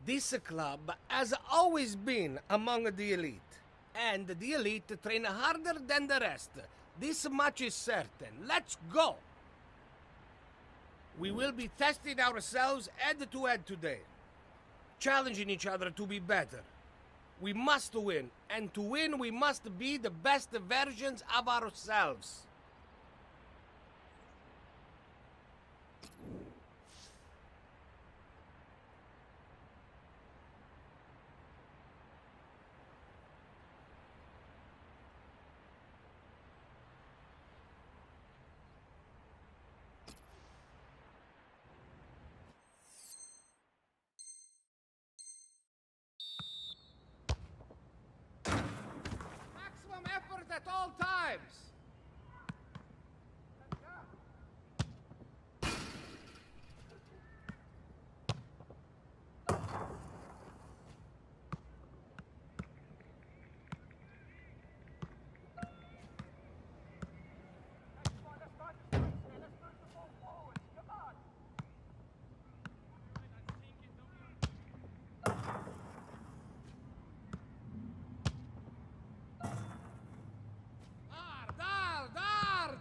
This club has always been among the elite. And the elite train harder than the rest. This much is certain. Let's go! We will be testing ourselves head-to-head today. Challenging each other to be better. We must win, and to win we must be the best versions of ourselves. Maximum effort at all times! Hard!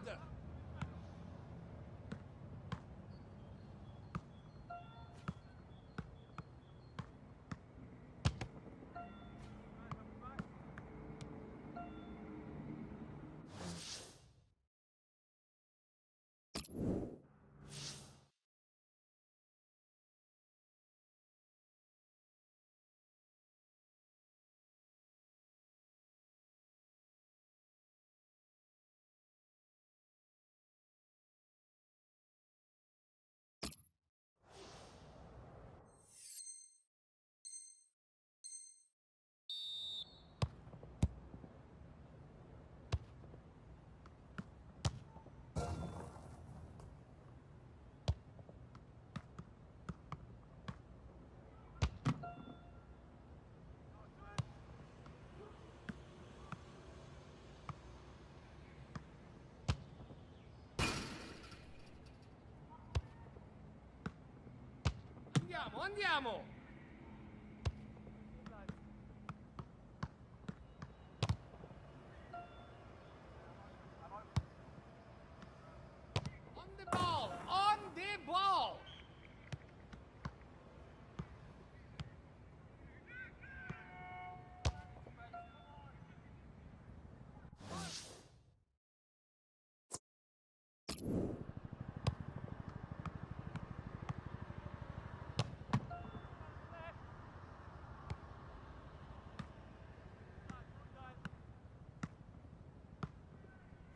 Andiamo! On the ball! On the ball!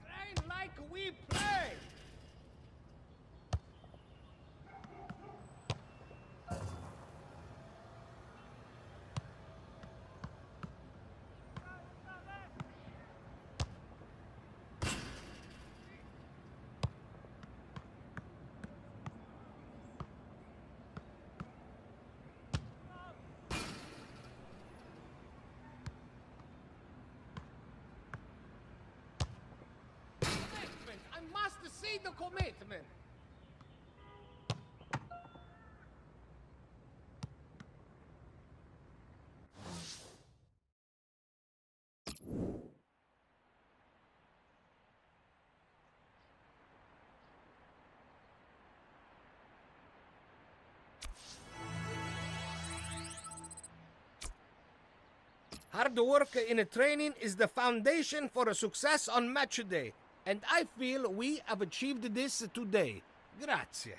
Train like we play! I must see the commitment. Hard work in a training is the foundation for a success on match day. And I feel we have achieved this today. Grazie.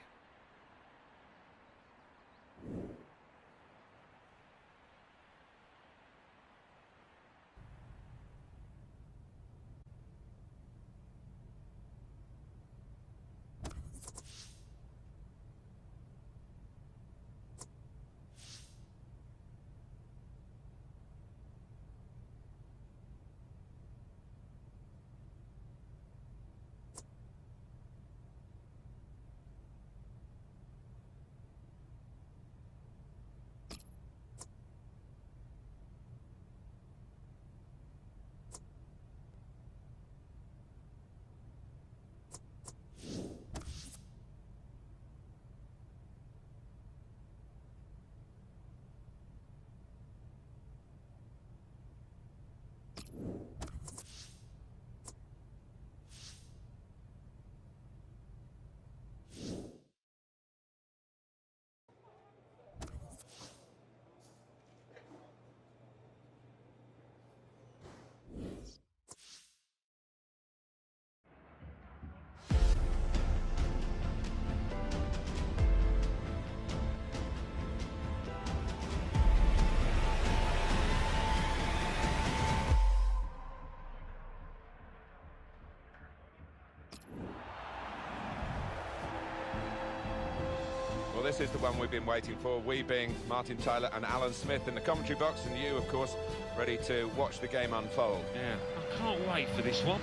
Well, this is the one we've been waiting for, we being Martin Tyler and Alan Smith in the commentary box, and you, of course, ready to watch the game unfold. Yeah, I can't wait for this one.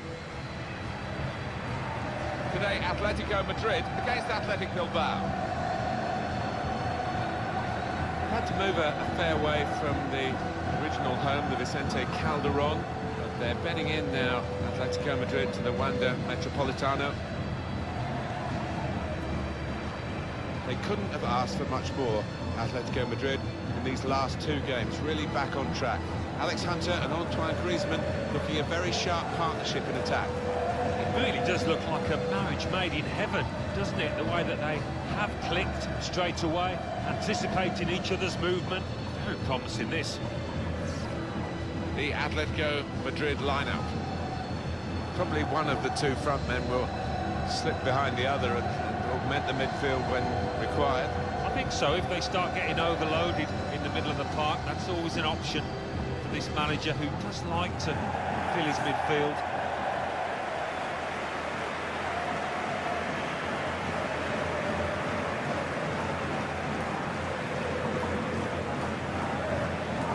Today, Atletico Madrid against Athletic Bilbao. Had to move a fair way from the original home, the Vicente Calderon, but they're bedding in now, Atletico Madrid, to the Wanda Metropolitano. They couldn't have asked for much more, Atletico Madrid, in these last two games, really back on track. Alex Hunter and Antoine Griezmann looking a very sharp partnership in attack. It really does look like a marriage made in heaven, doesn't it? The way that they have clicked straight away, anticipating each other's movement. Very promising, this. The Atletico Madrid lineup. Probably one of the two front men will slip behind the other and augment the midfield when required. I think so. If they start getting overloaded in the middle of the park, that's always an option for this manager, who does like to fill his midfield.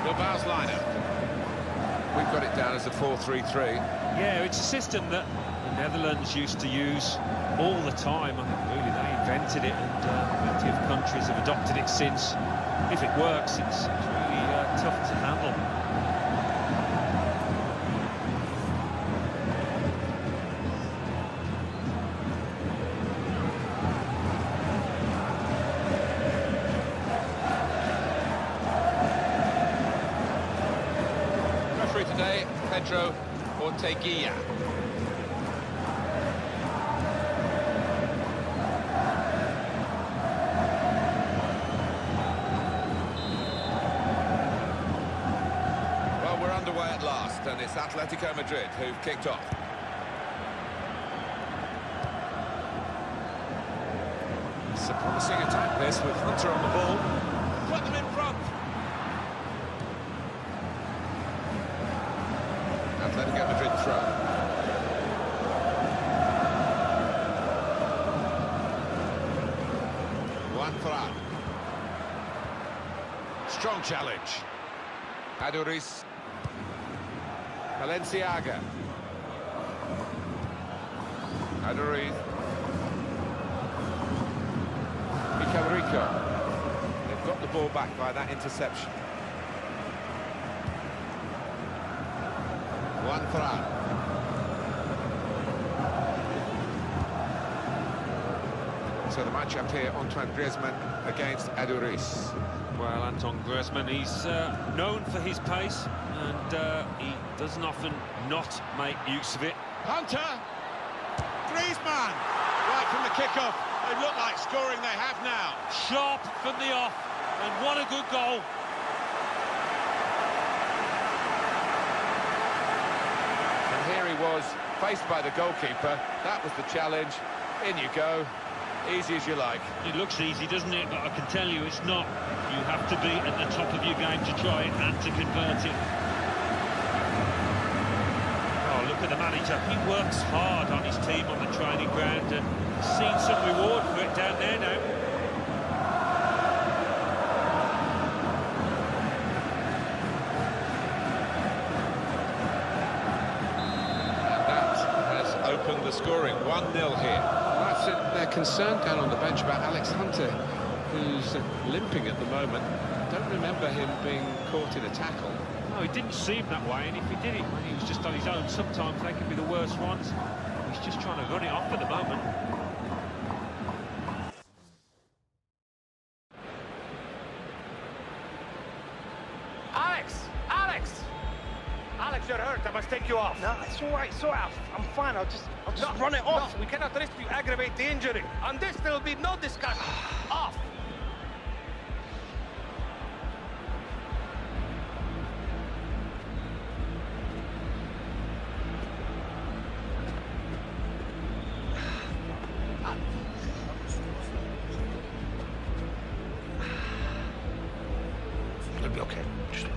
Bilbao's lineup. We've got it down as a 4-3-3. Yeah, it's a system that the Netherlands used to use all the time. I think really they invented it, and plenty of countries have adopted it since. If it works, it's really tough to handle. Referee today, Pedro Orteguilla. Well, we're underway at last, and it's Atletico Madrid who've kicked off. It's a promising attack, this, with Hunter on the ball. Put them in front. Atletico Madrid throw. Strong challenge. Aduriz. Valenciaga. Aduriz. Rico. They've got the ball back by that interception. Juan Fran. So the match-up here, Antoine Griezmann against Aduriz. Well, Antoine Griezmann, he's known for his pace, and he doesn't often not make use of it. Hunter! Griezmann! Right from the kick-off. They look like scoring, they have now. Sharp from the off, and what a good goal. And here he was, faced by the goalkeeper. That was the challenge. In you go. Easy as you like. It looks easy, doesn't it? But I can tell you it's not. You have to be at the top of your game to try it and to convert it. Oh, look at the manager. He works hard on his team on the training ground, and seen some reward for it down there now. And that has opened the scoring. 1-0 here. That's it. They're concerned down on the bench about Alex Hunter, who's limping at the moment. Don't remember him being caught in a tackle. No, he didn't seem that way, and if he did it when he was just on his own, sometimes they can be the worst ones. He's just trying to run it off at the moment. Alex, you're hurt. I must take you off. No, it's all right. It's all right. I'm fine. I'll just run it off. No, we cannot risk you aggravate the injury. On this, there will be no discussion. Off. It'll be okay. Just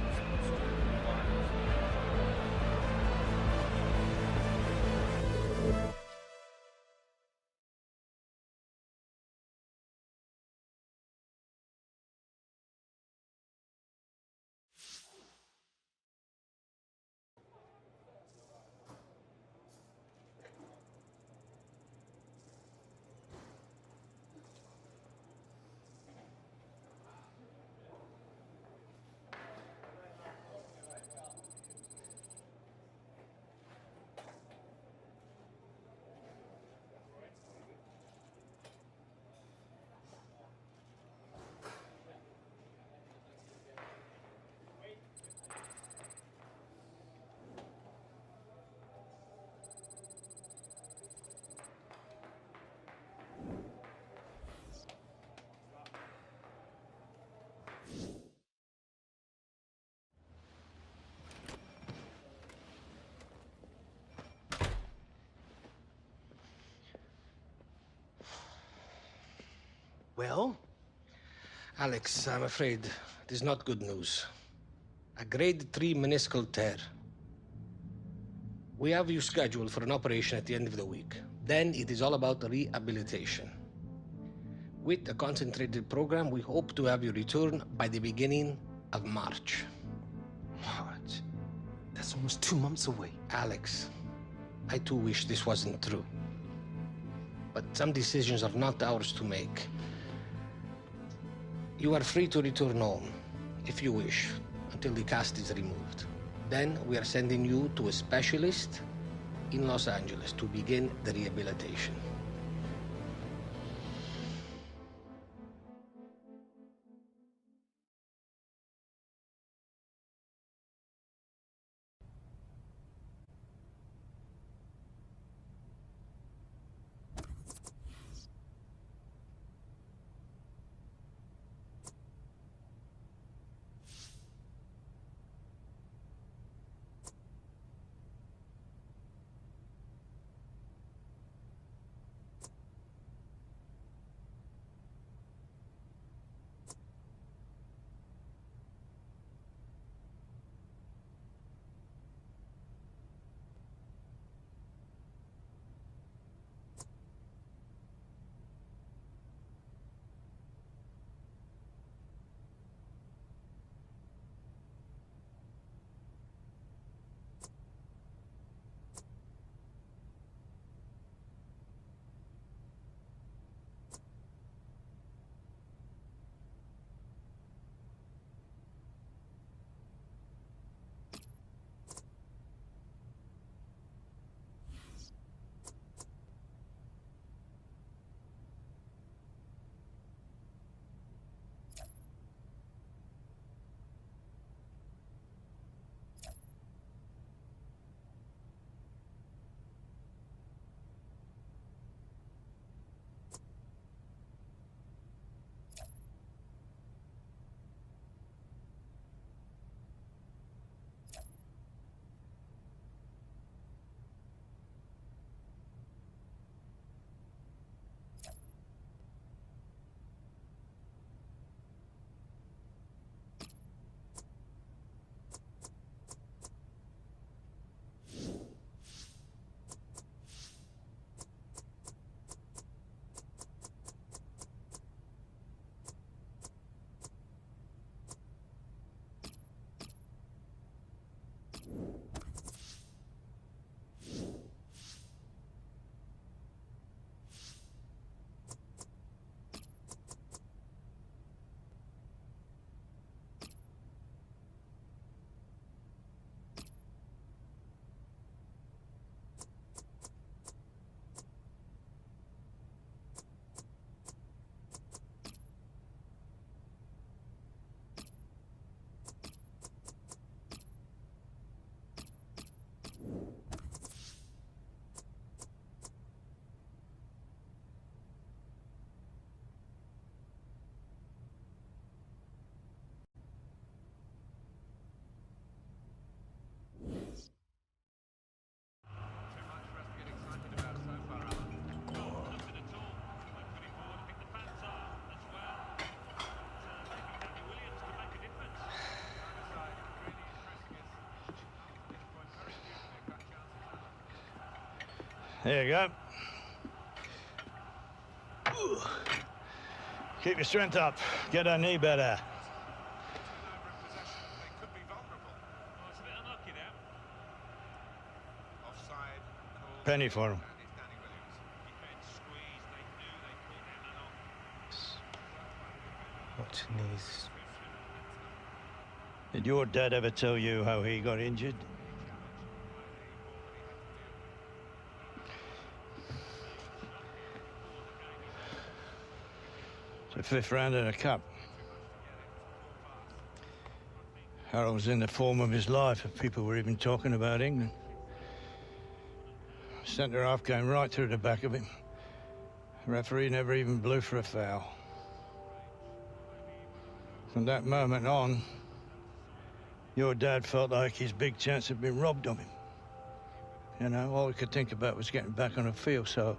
Well? Alex, I'm afraid it is not good news. A grade 3 meniscal tear. We have you scheduled for an operation at the end of the week. Then it is all about rehabilitation. With a concentrated program, we hope to have you return by the beginning of March. March? That's almost 2 months away. Alex, I too wish this wasn't true. But some decisions are not ours to make. You are free to return home, if you wish, until the cast is removed. Then we are sending you to a specialist in Los Angeles to begin the rehabilitation. There you go. Ooh. Keep your strength up. Get her knee better. Penny for him. What knees? Did your dad ever tell you how he got injured? It's the 5th round in a cup. Harold was in the form of his life if people were even talking about England. Centre half came right through the back of him. The referee never even blew for a foul. From that moment on, your dad felt like his big chance had been robbed of him. You know, all he could think about was getting back on the field, so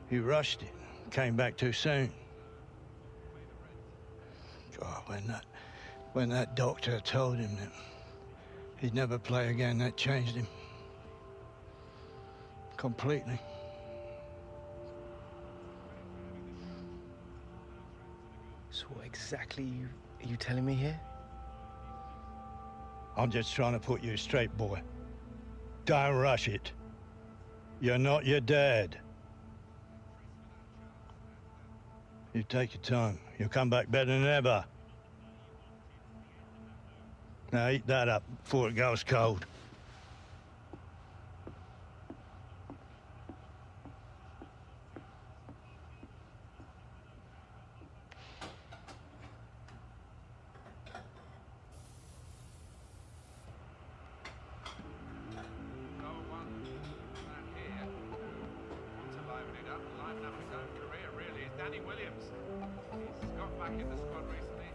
he rushed it, came back too soon. God, when that doctor told him that he'd never play again, that changed him completely. So what exactly are you telling me here? I'm just trying to put you straight, boy. Don't rush it. You're not your dad. You take your time. You'll come back better than ever. Now eat that up before it goes cold. Danny Williams. He's got back in the squad recently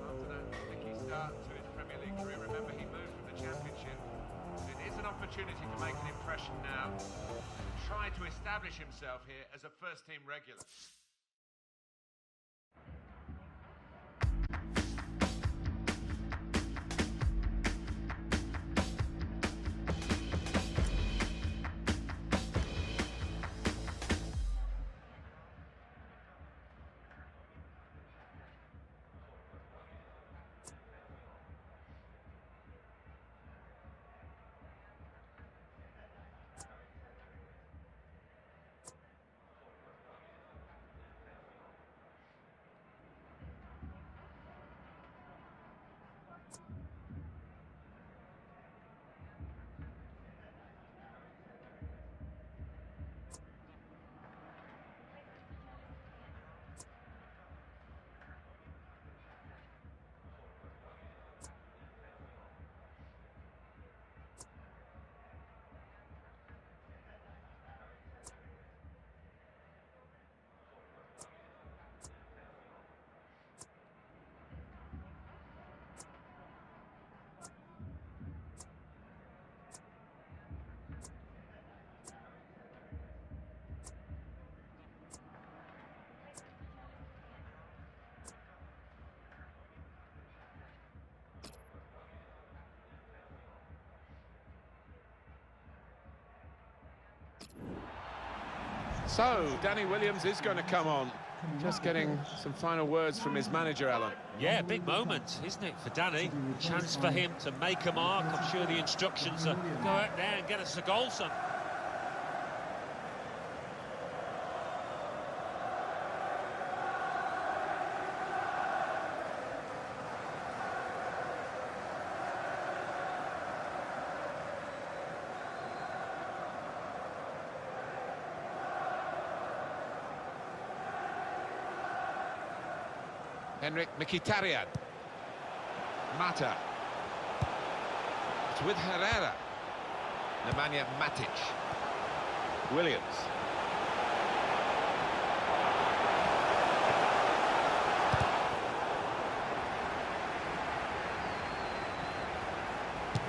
after that sticky start to his Premier League career. Remember, he moved from the Championship. It is an opportunity to make an impression now. Try to establish himself here as a first-team regular. So, Danny Williams is going to come on. Just getting some final words from his manager, Alan. Yeah, big moment, isn't it, for Danny? Chance for him to make a mark. I'm sure the instructions are go out there and get us a goal, son. Henrik Mkhitaryan. Mata. It's with Herrera. Nemanja Matic. Williams.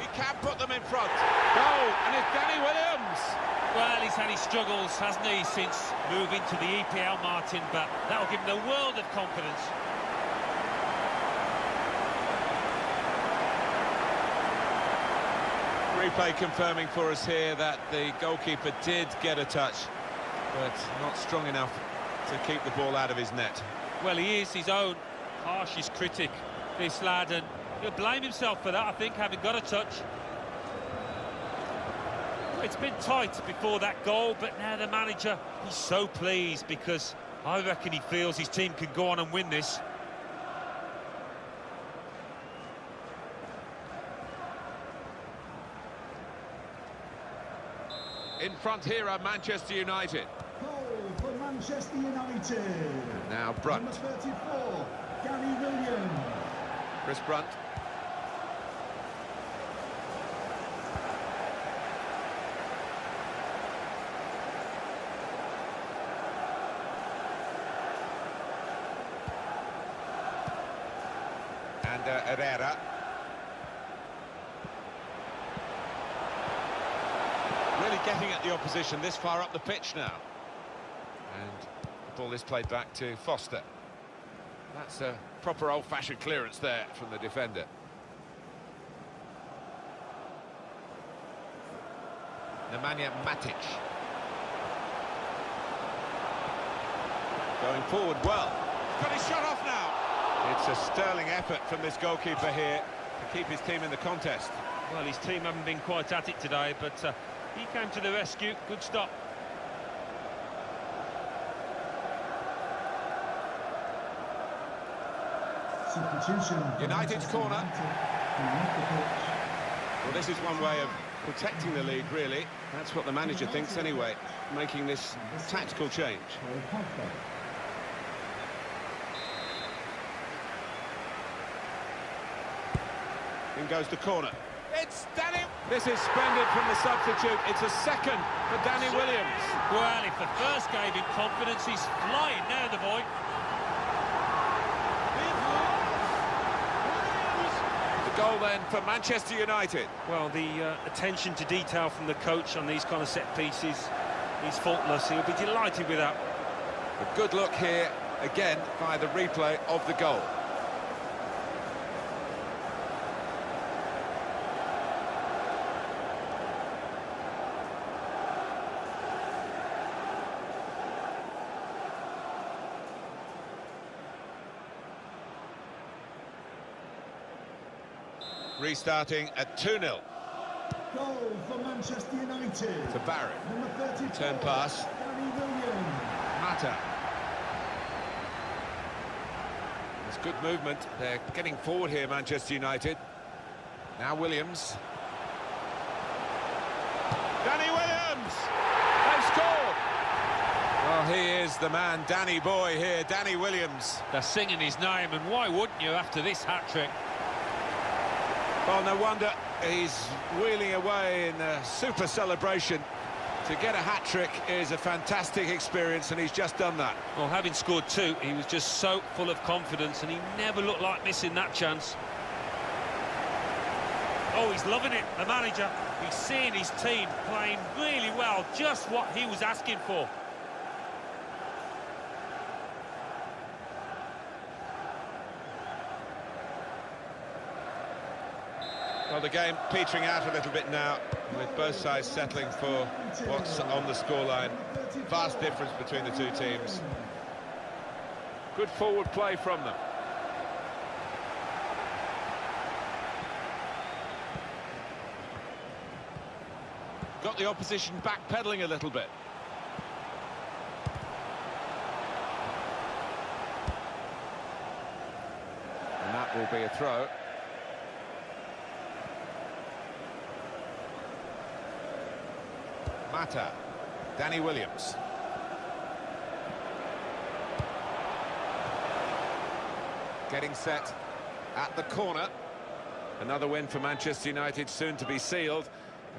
He can put them in front. Goal, and it's Danny Williams. Well, he's had his struggles, hasn't he, since moving to the EPL, Martin, but that'll give him the world of confidence. Replay confirming for us here that the goalkeeper did get a touch, but not strong enough to keep the ball out of his net. Well, he is his own harshest critic, this lad, and he'll blame himself for that, I think, having got a touch. It's been tight before that goal, but now the manager, he's so pleased because I reckon he feels his team can go on and win this. In front here are Manchester United. Goal for Manchester United. Now Brunt. Number 34, Gary Williams. Chris Brunt. And Herrera. Really getting at the opposition this far up the pitch now. And the ball is played back to Foster. That's a proper old-fashioned clearance there from the defender. Nemanja Matic. Going forward well. He's got his shot off now. It's a sterling effort from this goalkeeper here to keep his team in the contest. Well, his team haven't been quite at it today, but he came to the rescue. Good stop. Substitution. United's corner. Well, this is one way of protecting the lead, really. That's what the manager thinks anyway, making this tactical change. In goes the corner. It's Danny. This is splendid from the substitute. It's a second for Danny Williams. Well, if the first gave him confidence, he's flying now, the boy. The goal then for Manchester United. Well, the attention to detail from the coach on these kind of set pieces is faultless. He'll be delighted with that. A good look here, again, by the replay of the goal. Restarting at 2-0. Goal for Manchester United. To Barrett. Number 32. Turn pass. Danny Williams. Mata. There's good movement. They're getting forward here, Manchester United. Now Williams. Danny Williams! They've scored! Well, he is the man, Danny boy here, Danny Williams. They're singing his name, and why wouldn't you after this hat-trick? Well, no wonder he's wheeling away in a super celebration. To get a hat-trick is a fantastic experience, and he's just done that. Well, having scored two, he was just so full of confidence, and he never looked like missing that chance. Oh, he's loving it, the manager. He's seeing his team playing really well, just what he was asking for. Well, the game petering out a little bit now, with both sides settling for what's on the scoreline. Vast difference between the two teams. Good forward play from them. Got the opposition backpedaling a little bit. And that will be a throw. Mata, Danny Williams. Getting set at the corner. Another win for Manchester United, soon to be sealed,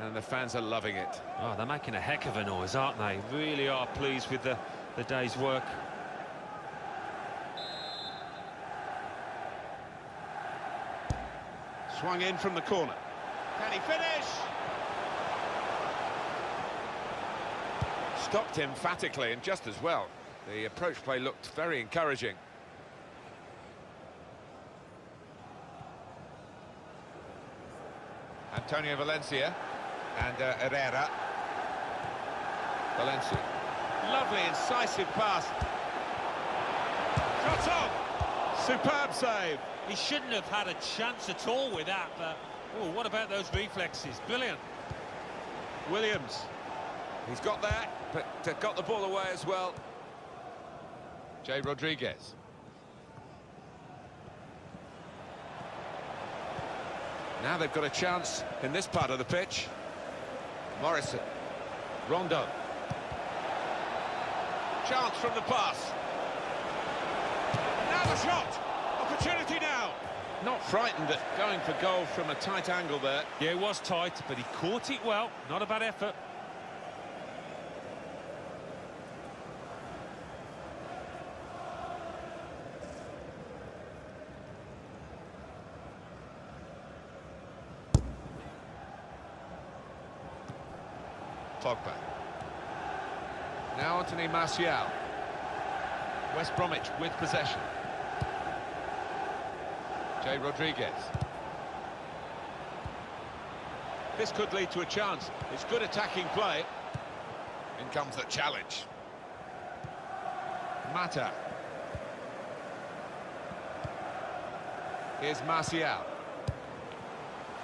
and the fans are loving it. Oh, they're making a heck of a noise, aren't they? Really are pleased with the day's work. Swung in from the corner. Can he finish? Stopped emphatically, and just as well. The approach play looked very encouraging. Antonio Valencia and Herrera. Valencia. Lovely, incisive pass. Shot on! Superb save. He shouldn't have had a chance at all with that, but oh, what about those reflexes? Brilliant. Williams. He's got there, but got the ball away as well. Jay Rodriguez. Now they've got a chance in this part of the pitch. Morrison. Rondon. Chance from the pass. Now the shot. Opportunity now. Not frightened at going for goal from a tight angle there. Yeah, it was tight, but he caught it well. Not a bad effort. Pogba. Now Anthony Martial. West Bromwich with possession. Jay Rodriguez. This could lead to a chance. It's good attacking play. In comes the challenge. Mata. Here's Martial.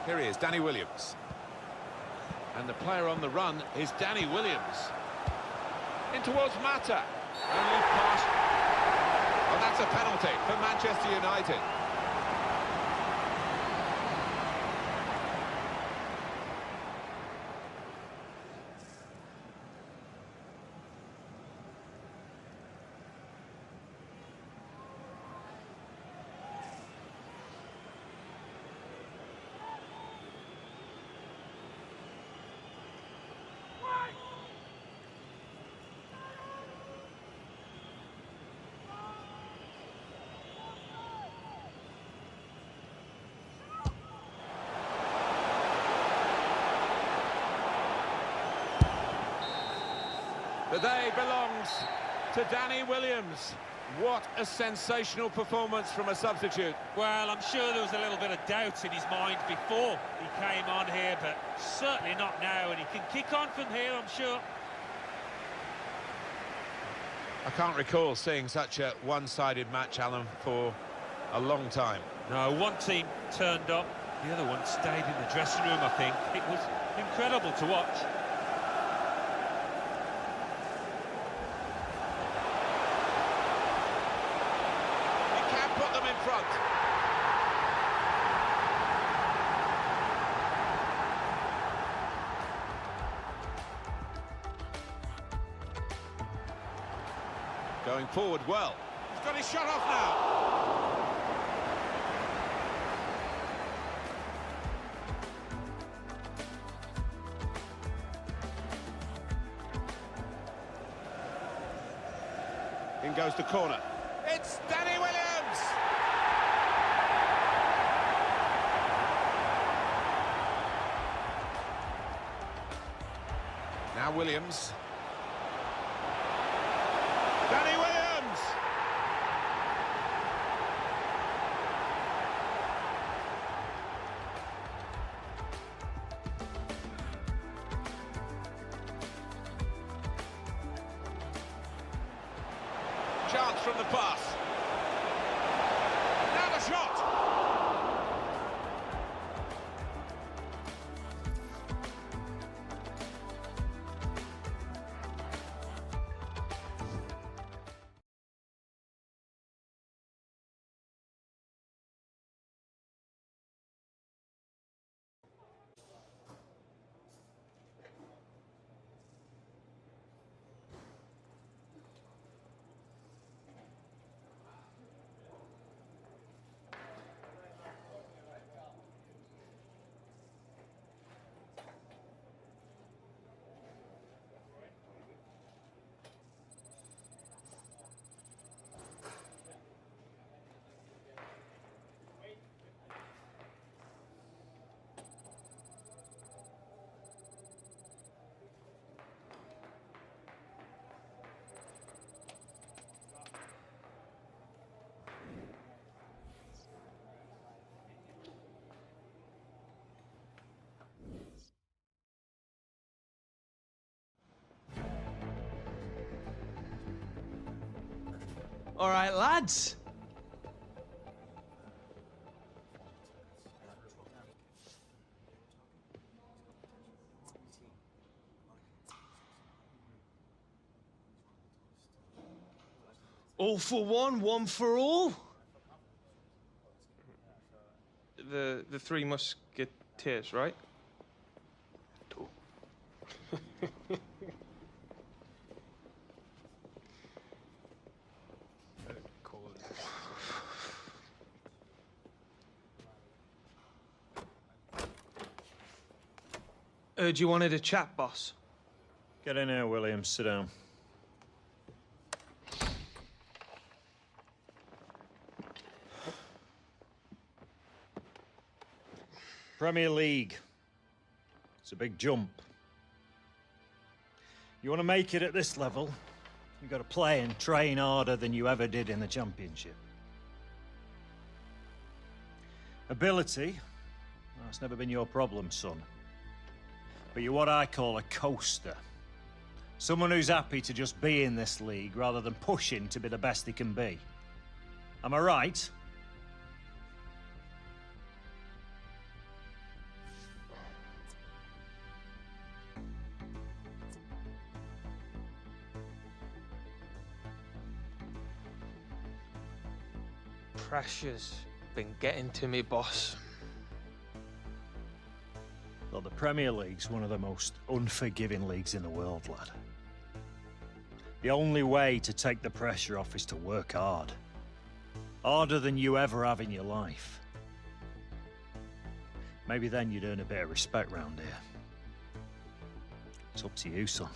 Here he is, Danny Williams. And the player on the run is Danny Williams. In towards Mata. Only pass. Oh, that's a penalty for Manchester United. The day belongs to Danny Williams. What a sensational performance from a substitute. Well, I'm sure there was a little bit of doubt in his mind before he came on here, but certainly not now, and he can kick on from here, I'm sure. I can't recall seeing such a one-sided match, Alan, for a long time. No, one team turned up, the other one stayed in the dressing room, I think. It was incredible to watch. Front. Going forward well. He's got his shot off now. In goes the corner. It's Danny Williams. Now Williams. Danny Williams! Chance from the pass. Now the shot! All right, lads. All for one, one for all. The Three Musketeers, right? Heard you wanted a chat, boss. Get in here, Williams. Sit down. Premier League. It's a big jump. You want to make it at this level, you've got to play and train harder than you ever did in the Championship. Ability? That's never been your problem, son. But you're what I call a coaster. Someone who's happy to just be in this league rather than pushing to be the best he can be. Am I right? Pressure's been getting to me, boss. Well, the Premier League's one of the most unforgiving leagues in the world, lad. The only way to take the pressure off is to work hard. Harder than you ever have in your life. Maybe then you'd earn a bit of respect round here. It's up to you, son.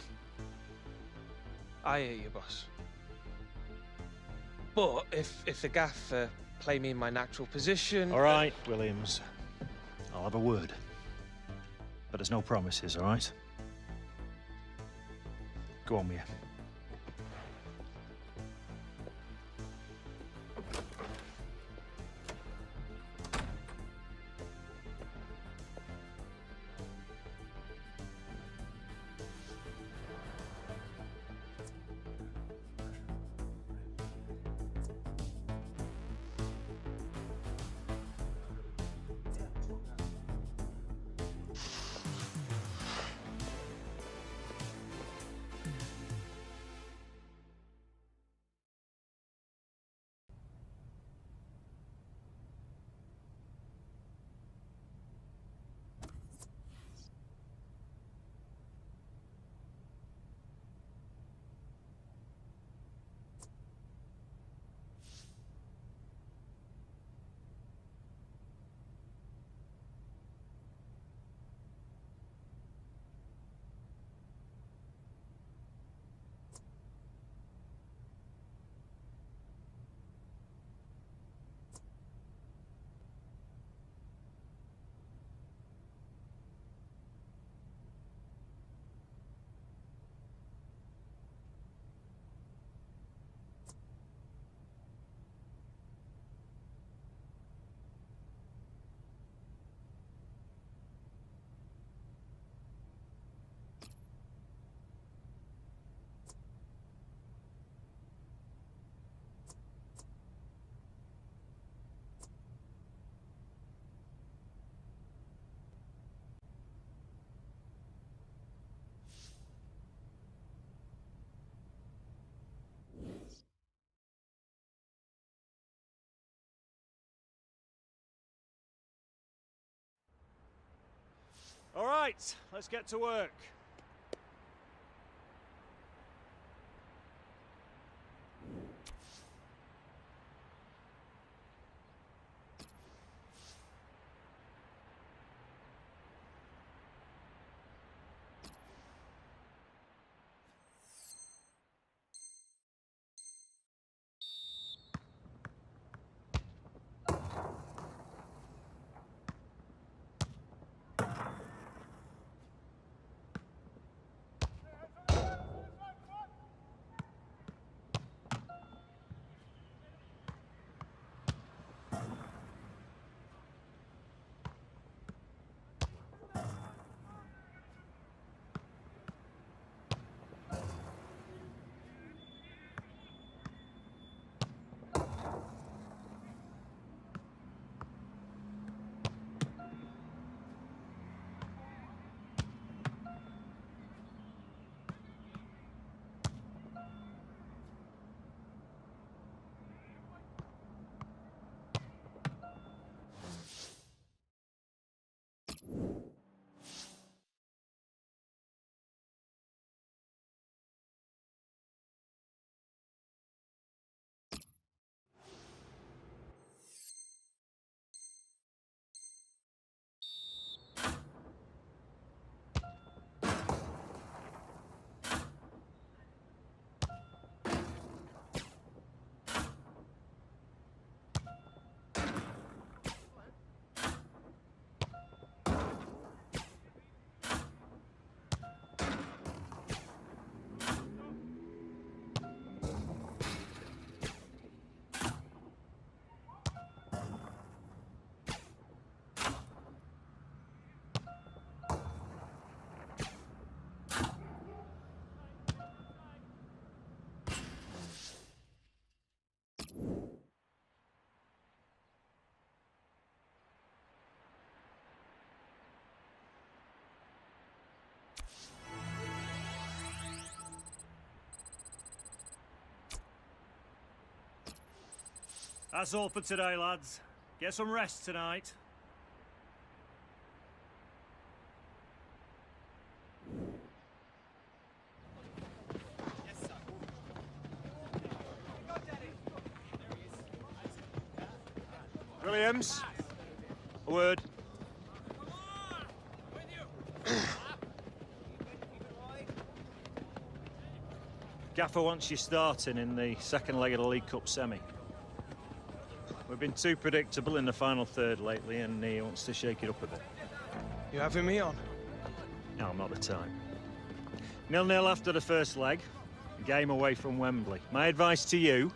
I hear you, boss. But if the gaffer play me in my natural position... All right, Williams. I'll have a word. But there's no promises, all right? Go on with you. All right, let's get to work. That's all for today, lads. Get some rest tonight. Williams, a word. Gaffer wants you starting in the second leg of the League Cup semi. We've been too predictable in the final third lately, and he wants to shake it up a bit. You having me on? No, I'm not the type. 0-0 after the first leg, game away from Wembley. My advice to you,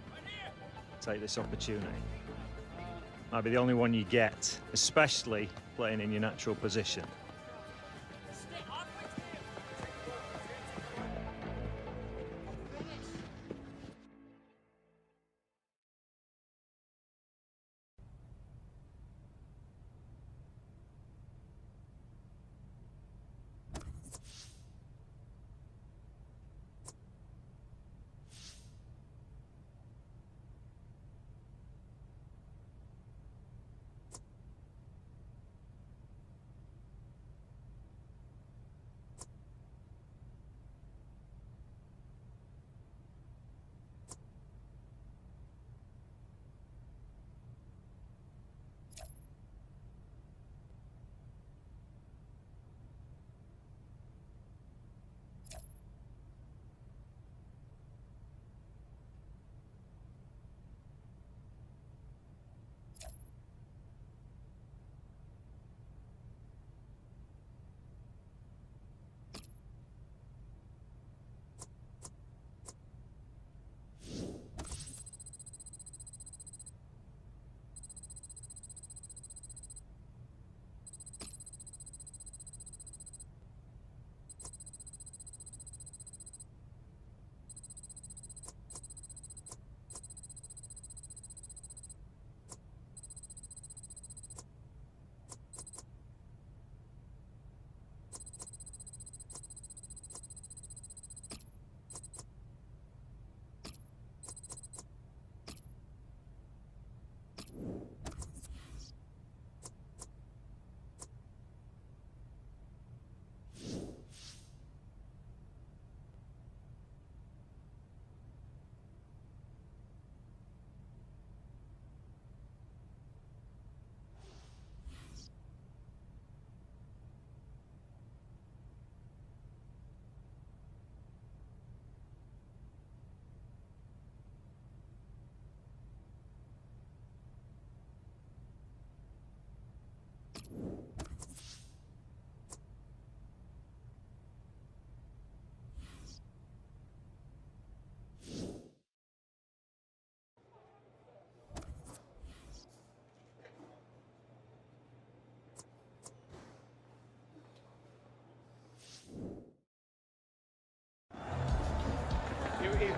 take this opportunity. Might be the only one you get, especially playing in your natural position.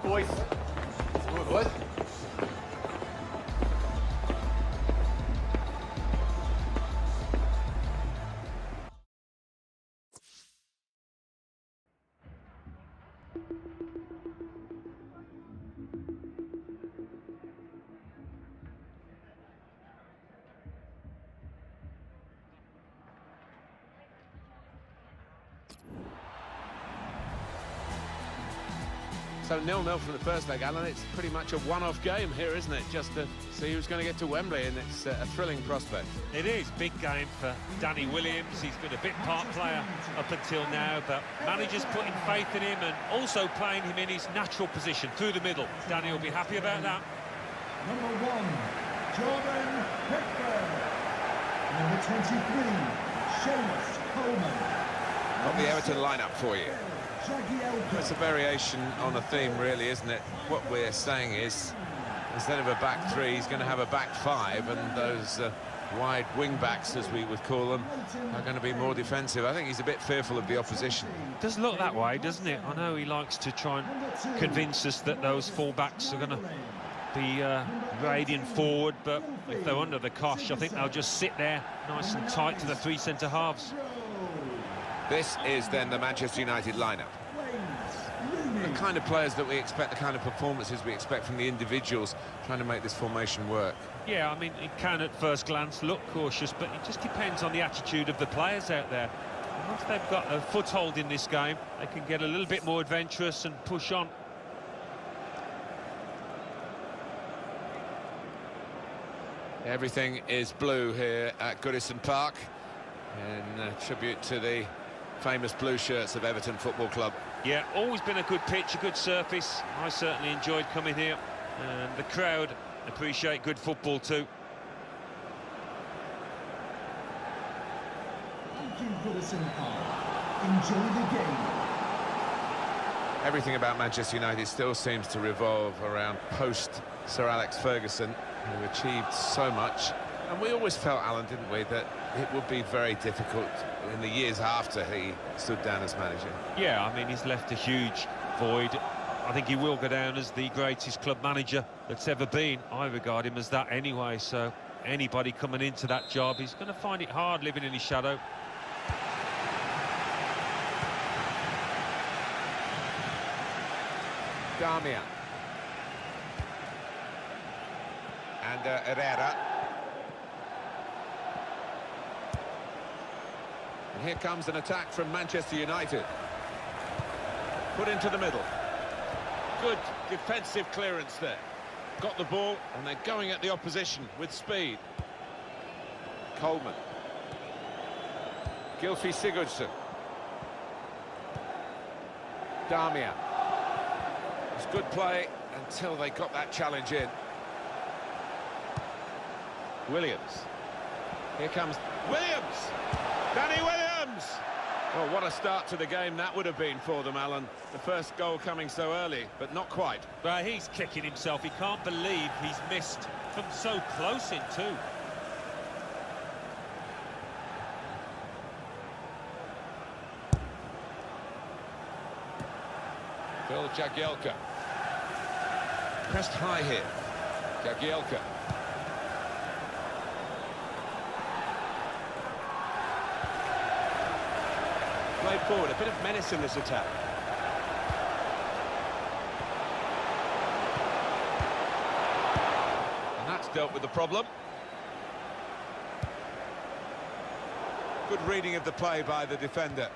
Boys. What? So 0-0 from the first leg, Alan. It's pretty much a one-off game here, isn't it? Just to see who's going to get to Wembley, and it's a thrilling prospect. It is big game for Danny Williams. He's been a bit part player up until now, but managers putting faith in him and also playing him in his natural position through the middle. Danny will be happy about that. Number 1, Jordan Pickford. Number 23, Seamus Coleman. Got the Everton lineup for you. It's a variation on a theme, really, isn't it? What we're saying is, instead of a back three, he's going to have a back five, and those wide wing-backs, as we would call them, are going to be more defensive. I think he's a bit fearful of the opposition. It does look that way, doesn't it? I know he likes to try and convince us that those full-backs are going to be raiding forward, but if they're under the cosh, I think they'll just sit there nice and tight to the three centre-halves. This is then the Manchester United lineup. the kind of players that we expect, the kind of performances we expect from the individuals trying to make this formation work. Yeah, I mean, it can at first glance look cautious, but it just depends on the attitude of the players out there. And once they've got a foothold in this game, they can get a little bit more adventurous and push on. Everything is blue here at Goodison Park, in tribute to the famous blue shirts of Everton Football Club. Yeah, always been a good pitch, a good surface. I certainly enjoyed coming here, and the crowd appreciate good football too. Thank you, Goodison Park. Enjoy the game. Everything about Manchester United still seems to revolve around post-Sir Alex Ferguson, who achieved so much. And we always felt, Alan, didn't we, that it would be very difficult in the years after he stood down as manager. Yeah, I mean, he's left a huge void. I think he will go down as the greatest club manager that's ever been. I regard him as that anyway, so anybody coming into that job is going to find it hard living in his shadow. Damian. And Herrera. And here comes an attack from Manchester United. Put into the middle. Good defensive clearance there. Got the ball, and they're going at the opposition with speed. Coleman. Gylfi Sigurdsson. Damian. It's good play until they got that challenge in. Williams. Here comes Williams! Danny Williams! Well, what a start to the game that would have been for them, Alan. The first goal coming so early, but not quite. But he's kicking himself. He can't believe he's missed from so close in too. Phil Jagielka. Pressed high here. Jagielka. Played forward, a bit of menace in this attack. And that's dealt with the problem. Good reading of the play by the defender.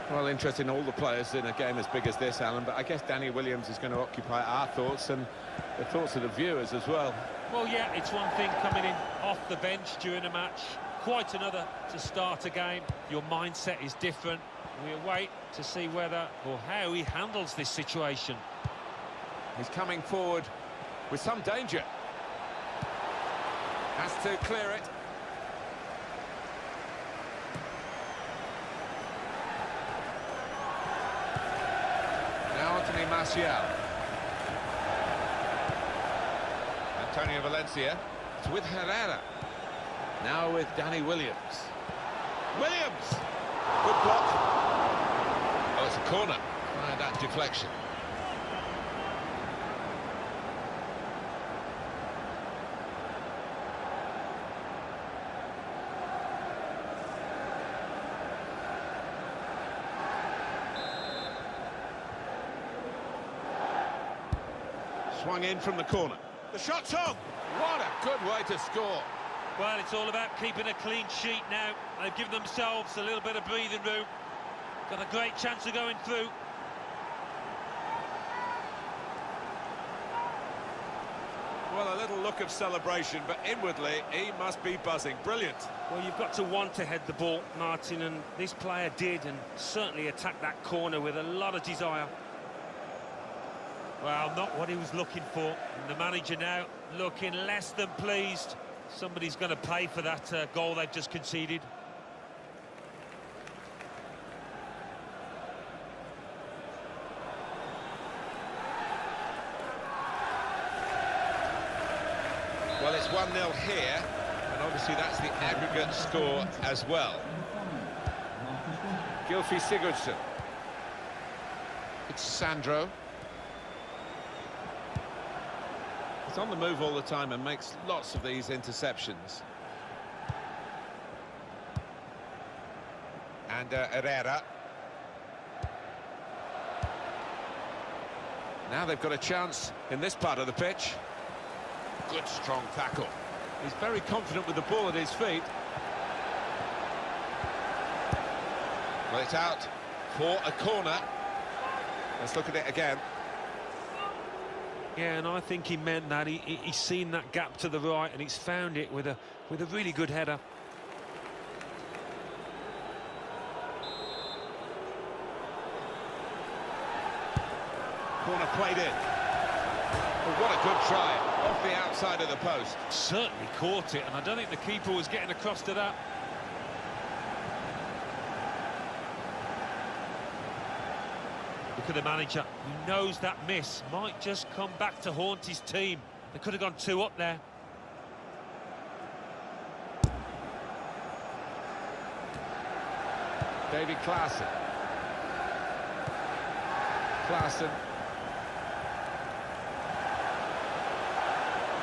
Well, interesting, all the players in a game as big as this, Alan, but I guess Danny Williams is going to occupy our thoughts and the thoughts of the viewers as well. Well, yeah, it's one thing coming in off the bench during a match, quite another to start a game. Your mindset is different. We await to see whether or how he handles this situation. He's coming forward with some danger. Has to clear it. Now Anthony Martial. Antonio Valencia. It's with Herrera. Now with Danny Williams. Williams! Good block. Oh, it's a corner. That deflection. Swung in from the corner. The shot's on! What a good way to score. Well, it's all about keeping a clean sheet now. They've given themselves a little bit of breathing room. Got a great chance of going through. Well, a little look of celebration, but inwardly, he must be buzzing. Brilliant. Well, you've got to want to head the ball, Martin, and this player did, and certainly attacked that corner with a lot of desire. Well, not what he was looking for. And the manager now looking less than pleased. Somebody's going to pay for that goal they've just conceded. Well, it's 1-0 here, and obviously that's the aggregate score as well. Gylfi Sigurdsson. It's Sandro. He's on the move all the time and makes lots of these interceptions. And Herrera. Now they've got a chance in this part of the pitch. Good strong tackle. He's very confident with the ball at his feet. Well, it's out for a corner. Let's look at it again. Yeah, and I think he meant that. He's seen that gap to the right, and he's found it with a really good header. Corner played in. Oh, what a good try, off the outside of the post. Certainly caught it, and I don't think the keeper was getting across to that. Look at the manager, he knows that miss might just come back to haunt his team. They could have gone 2 up there. David Clapham. Clapham.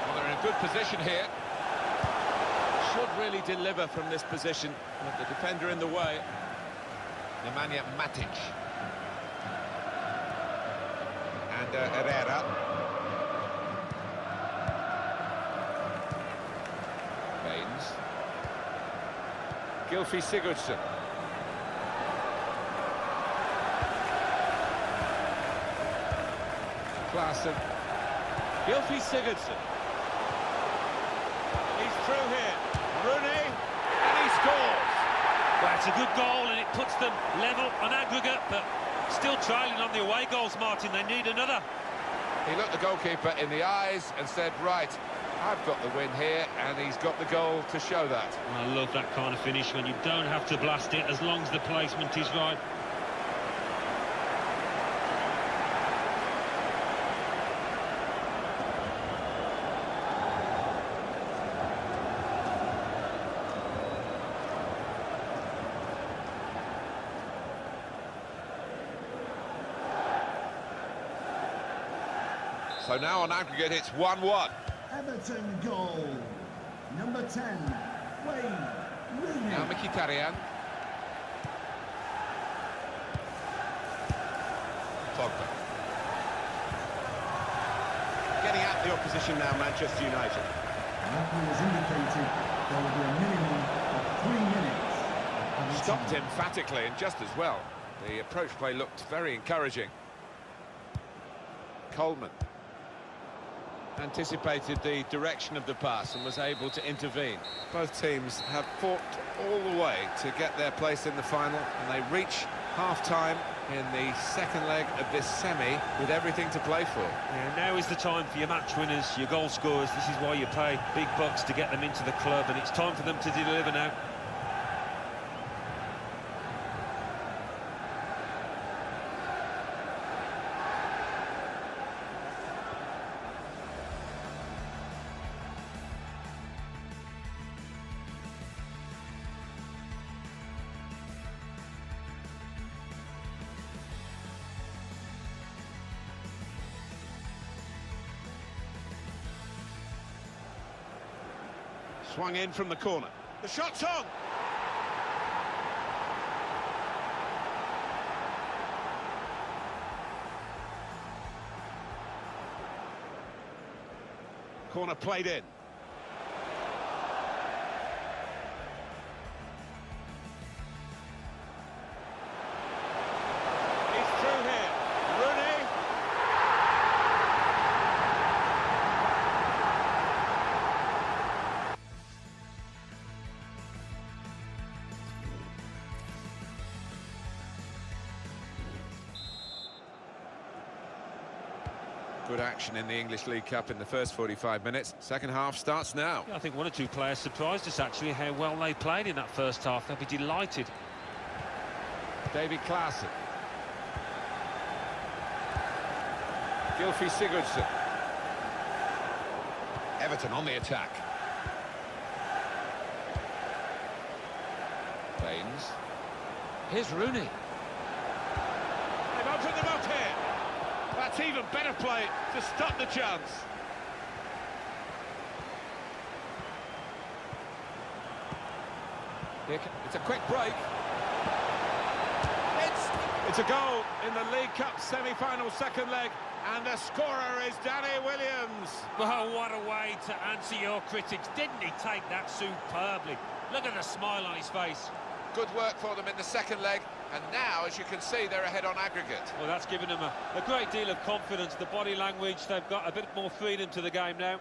Well, they're in a good position here. Should really deliver from this position with the defender in the way. Nemanja Matic. And Herrera. Baines. Gylfi Sigurdsson. Clapham. Gylfi Sigurdsson. He's through here. Rooney. And he scores. Well, it's a good goal, and it puts them level on aggregate, but still trailing on the away goals, Martin. They need another. He looked the goalkeeper in the eyes and said, right, I've got the win here, and he's got the goal to show that. I love that kind of finish when you don't have to blast it as long as the placement is right. So now on aggregate, it's 1-1. Everton goal. Number 10, Wayne Rooney. Now Mkhitaryan. Pogba. Getting at the opposition now, Manchester United. The referee has indicated there will be a minimum of 3 minutes. of added Stopped time. emphatically and just as well. The approach play looked very encouraging. Coleman anticipated the direction of the pass and was able to intervene. Both teams have fought all the way to get their place in the final, and they reach half-time in the second leg of this semi with everything to play for. Yeah, now is the time for your match winners, your goal scorers. This is why you pay big bucks to get them into the club, and it's time for them to deliver now. Swung in from the corner. The shot's on! Corner played in. He's through here. Rooney. Good action in the English League Cup in the first 45 minutes. Second half starts now. Yeah, I think 1 or 2 players surprised us, actually, how well they played in that first half. They'll be delighted. David Clapham. Gylfi Sigurdsson. Everton on the attack. Baines. Here's Rooney. They've opened them up here. That's even better play to stop the chance. It's a quick break. It's a goal in the League Cup semi-final second leg. And the scorer is Danny Williams. Well, what a way to answer your critics. Didn't he take that superbly? Look at the smile on his face. Good work for them in the second leg, and now, as you can see, they're ahead on aggregate. Well, that's given them a great deal of confidence. The body language, they've got a bit more freedom to the game now.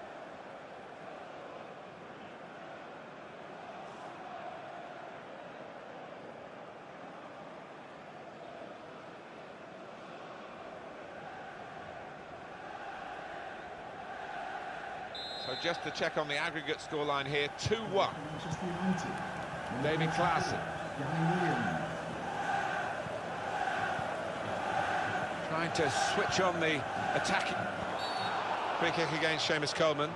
So just to check on the aggregate scoreline here, 2-1. Manchester United. David Clapham. Williams. Trying to switch on the attacking. Free kick against Seamus Coleman.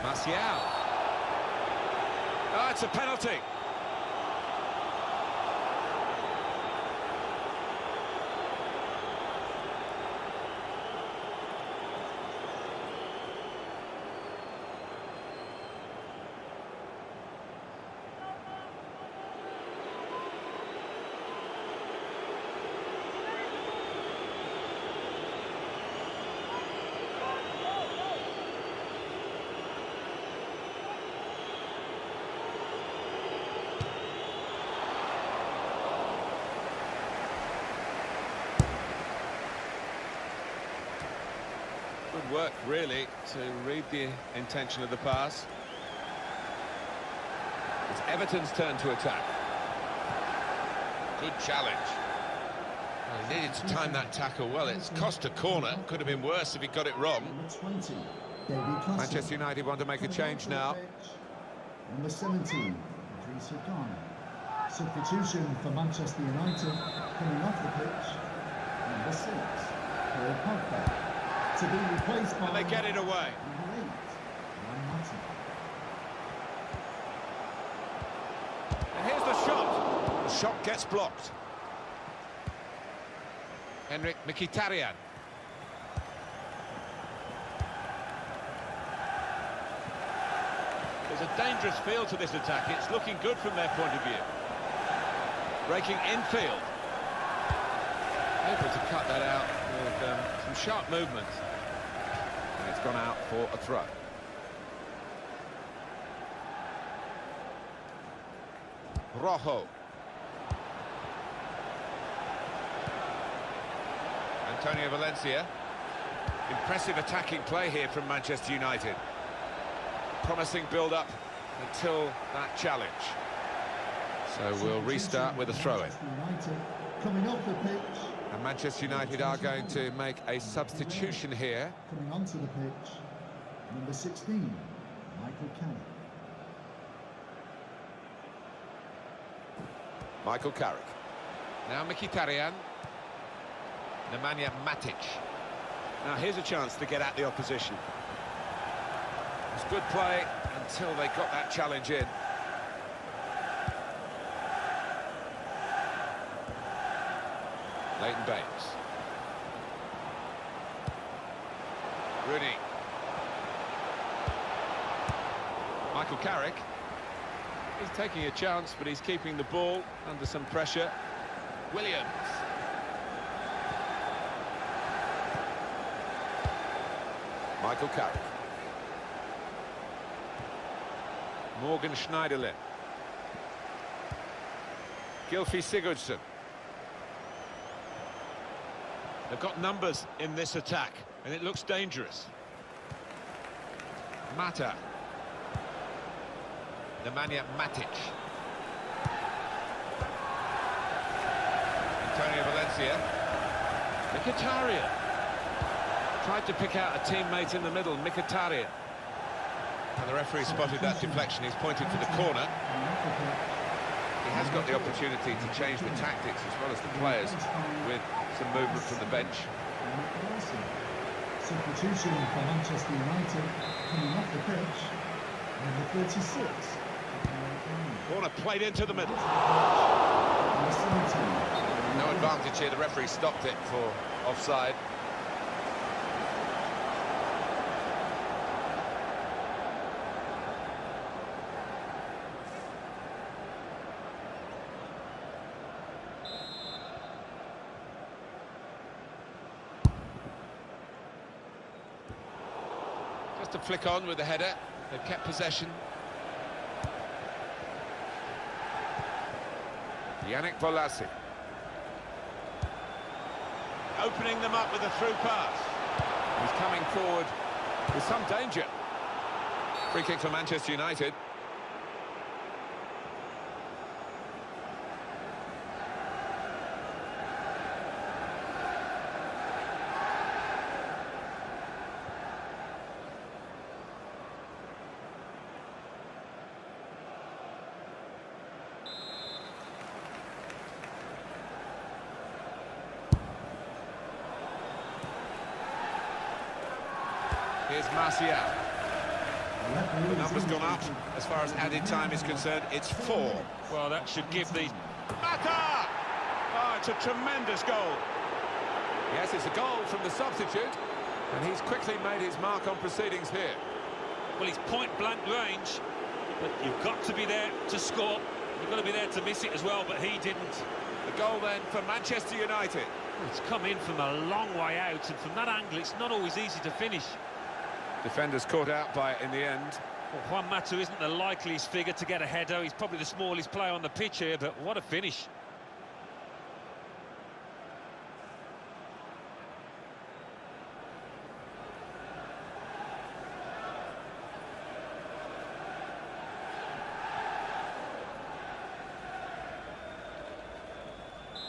Martial. Oh, it's a penalty. Good work, really, to read the intention of the pass. It's Everton's turn to attack. Good challenge. Well, he needed to time that tackle well. It's cost a corner. Could have been worse if he got it wrong. Number 20, David Manchester United want to make a change now. Number 17, Idris Gana. Substitution for Manchester United coming off the pitch. Number 6, Paul Pogba. To be replaced by... And they get it away. Number 8, Ryan Martin. And here's the shot. The shot gets blocked. Henrik Mkhitaryan. There's a dangerous feel to this attack. It's looking good from their point of view. Breaking infield. Able to cut that out with some sharp movement. And it's gone out for a throw. Rojo. Antonio Valencia. Impressive attacking play here from Manchester United. Promising build-up until that challenge. So we'll restart with a throw-in. Coming off the pitch. And Manchester United are going to make a substitution here. Coming onto the pitch, number 16, Michael Carrick. Michael Carrick. Now Mkhitaryan. Nemanja Matic. Now here's a chance to get at the opposition. It's good play until they got that challenge in. Leighton Baines. Rooney. Michael Carrick. He's taking a chance, but he's keeping the ball under some pressure. Williams. Michael Carrick. Morgan Schneiderlin. Gylfi Sigurdsson. They've got numbers in this attack, and it looks dangerous. Mata. Nemanja Matic. Antonio Valencia. Mkhitaryan. Tried to pick out a teammate in the middle, Mkhitaryan. And the referee spotted that deflection. He's pointed for the corner. He has got the opportunity to change the tactics as well as the players with some movement from the bench. Substitution for Manchester United coming off the pitch, number 36. Corner played into the middle. Number 17. No advantage here, the referee stopped it for offside. Just a flick on with the header. They've kept possession. Yannick Bolasie. Opening them up with a through pass. He's coming forward with some danger. Free kick for Manchester United. Here's Martial. The number's gone up. As far as added time is concerned, it's 4. Well, that should give the... Mata! Oh, it's a tremendous goal. Yes, it's a goal from the substitute, and he's quickly made his mark on proceedings here. Well, he's point-blank range, but you've got to be there to score. You've got to be there to miss it as well, but he didn't. The goal then for Manchester United. It's come in from a long way out, and from that angle, it's not always easy to finish. Defenders caught out by it in the end. Well, Juan Mata isn't the likeliest figure to get a header. He's probably the smallest player on the pitch here, but what a finish.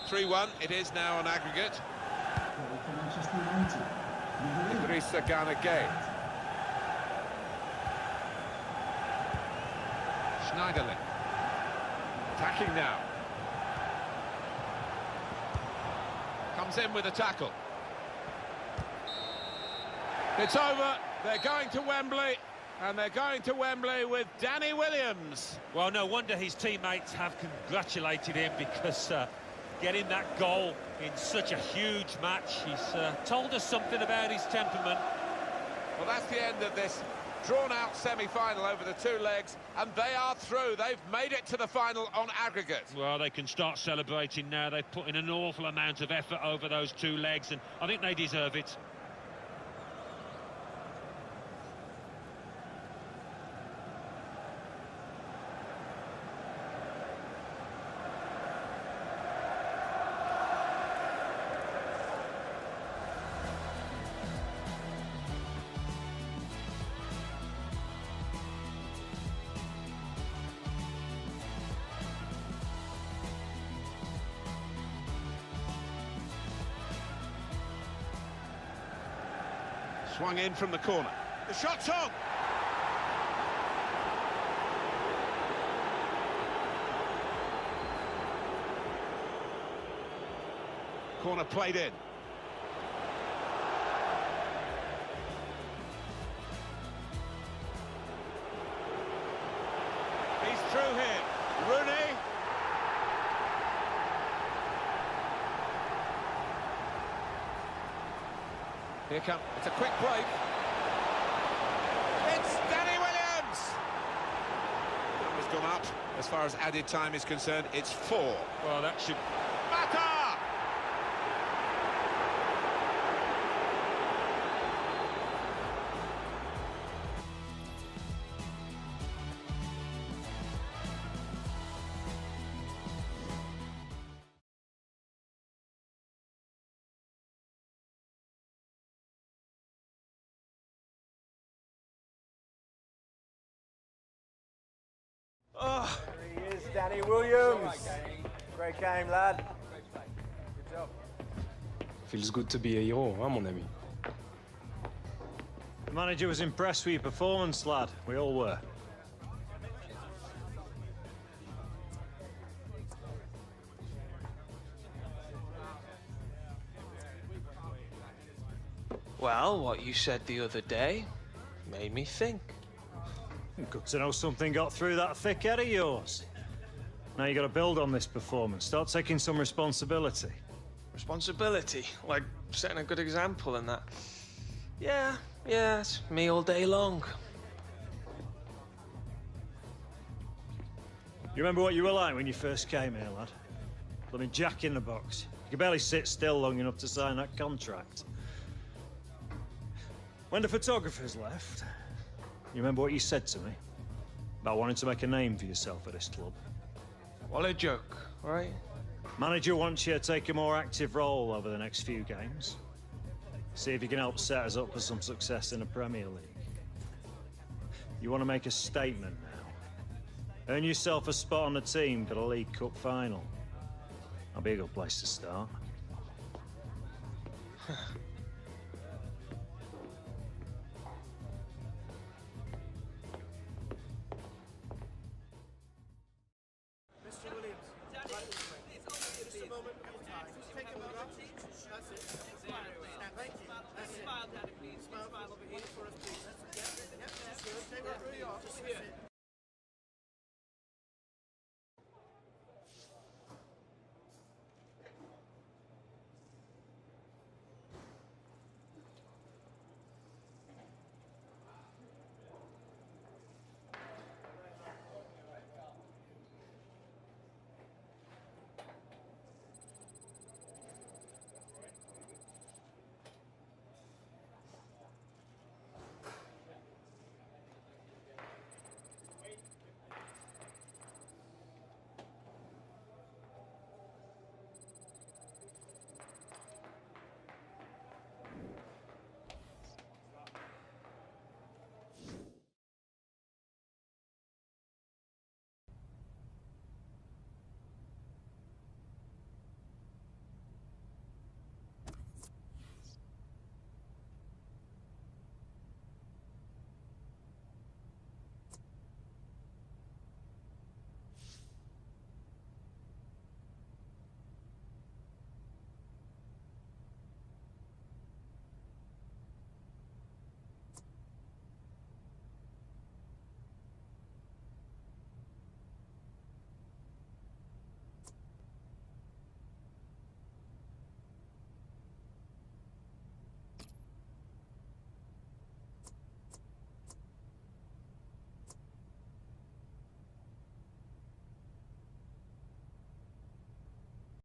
(3-1) it is now on aggregate. For Manchester United. Idrissa Gana Gueye. Schneiderlin. Attacking now. Comes in with a tackle. It's over. They're going to Wembley. And they're going to Wembley with Danny Williams. Well, no wonder his teammates have congratulated him, because getting that goal in such a huge match, he's told us something about his temperament. Well, that's the end of this drawn-out semi-final over the 2 legs, and they are through. They've made it to the final on aggregate. Well, they can start celebrating now. They've put in an awful amount of effort over those 2 legs, and I think they deserve it. Swung in from the corner. The shot's on! Corner played in. He's through here. Rooney. Here comes, it's a quick break. It's Danny Williams! Number's gone up. As far as added time is concerned, it's 4. Well, that should... Mata! Oh, there he is, Danny Williams. Great game, lad. Good job. Feels good to be a hero, huh, mon ami? The manager was impressed with your performance, lad. We all were. Well, what you said the other day made me think. Good to know something got through that thick head of yours. Now you got to build on this performance. Start taking some responsibility. Responsibility? Like setting a good example and that. Yeah, it's me all day long. You remember what you were like when you first came here, lad? I mean, Jack in the box. You could barely sit still long enough to sign that contract. When the photographers left, you remember what you said to me? About wanting to make a name for yourself at this club. What a joke, right? Manager wants you to take a more active role over the next few games. See if you can help set us up for some success in the Premier League. You want to make a statement now. Earn yourself a spot on the team for the League Cup final. That'll be a good place to start. Mr. Williams, just a moment of your time. Just take a moment. That's it. Thank you. That's it. Smile, Daddy, please. Smile over here for us, please. That's it. Yep, just good. Stay wherever you are. Just sit.